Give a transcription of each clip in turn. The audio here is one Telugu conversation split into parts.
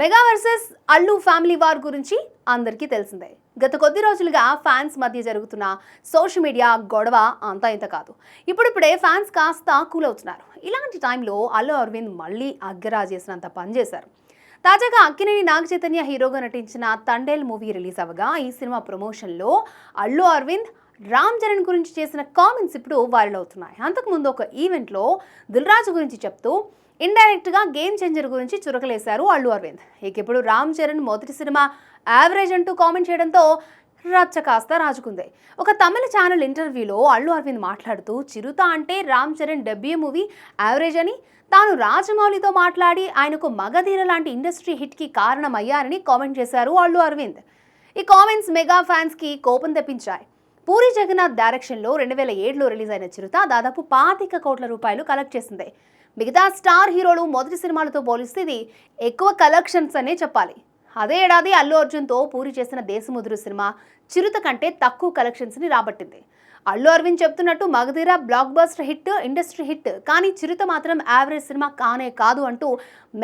Mega versus Allu family war గురించి అందరికీ తెలిసిందే. గత కొద్ది రోజులుగా ఫ్యాన్స్ మధ్య జరుగుతున్న సోషల్ మీడియా గొడవ అంతా ఇంత కాదు. ఇప్పుడిప్పుడే ఫ్యాన్స్ కాస్త కూల్ అవుతున్నారు. ఇలాంటి టైంలో అల్లు అరవింద్ మళ్ళీ అగ్గరాజేసినంత పనిచేశారు. తాజాగా అక్కినేని నాగ చైతన్య హీరోగా నటించిన తండేల్ మూవీ రిలీజ్ అవ్వగా ఈ సినిమా ప్రమోషన్లో అల్లు అరవింద్ రామ్ చరణ్ గురించి చేసిన కామెంట్స్ ఇప్పుడు వైరల్ అవుతున్నాయి. అంతకుముందు ఒక ఈవెంట్లో దిల్ రాజు గురించి చెప్తూ ఇండైరెక్ట్గా గేమ్ చేంజర్ గురించి చురకలేశారు అల్లు అరవింద్. ఇక ఇప్పుడు రామ్ చరణ్ మొదటి సినిమా యావరేజ్ అంటూ కామెంట్ చేయడంతో రచ్చ కాస్త రాజుకుంది. ఒక తమిళ ఛానల్ ఇంటర్వ్యూలో అల్లు అరవింద్ మాట్లాడుతూ చిరుత అంటే Ram Charan debut movie average అని, తాను రాజమౌళితో మాట్లాడి ఆయనకు మగధీర లాంటి ఇండస్ట్రీ హిట్కి కారణమయ్యారని కామెంట్ చేశారు అల్లు అరవింద్. ఈ కామెంట్స్ మెగా ఫ్యాన్స్కి కోపం తెప్పించాయి. పూరి జగన్నాథ్ డైరెక్షన్లో 2007లో రిలీజ్ అయిన చిరుత దాదాపు 25 కోట్ల రూపాయలు కలెక్ట్ చేసింది. మిగతా స్టార్ హీరోలు మొదటి సినిమాలతో పోలిస్తే ఇది ఎక్కువ కలెక్షన్స్ అనే చెప్పాలి. అదే ఏడాది అల్లు అర్జున్తో పూరి చేసిన దేశముదురు సినిమా చిరుత కంటే తక్కువ కలెక్షన్స్ని రాబట్టింది. అల్లు అరవింద్ చెప్తున్నట్టు Magadheera block buster hit, industry hit, కానీ చిరుత మాత్రం యావరేజ్ సినిమా కానే కాదు అంటూ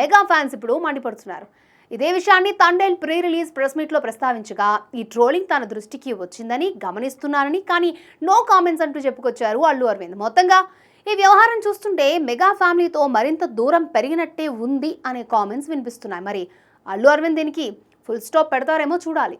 మెగా ఫ్యాన్స్ ఇప్పుడు మండిపడుతున్నారు. ఇదే విషయాన్ని తండేల్ ప్రీ రిలీజ్ ప్రెస్ మీట్లో ప్రస్తావించగా ఈ ట్రోలింగ్ తన దృష్టికి వచ్చిందని గమనిస్తున్నానని, కానీ నో కామెంట్స్ అంటూ చెప్పుకొచ్చారు అల్లు అరవింద్. మొత్తంగా ఈ వ్యవహారం చూస్తుంటే మెగా ఫ్యామిలీతో మరింత దూరం పెరిగినట్టే ఉంది అనే కామెంట్స్ వినిపిస్తున్నాయి. మరి అల్లు అరవింద్ దీనికి ఫుల్ స్టాప్ పెడతారేమో చూడాలి.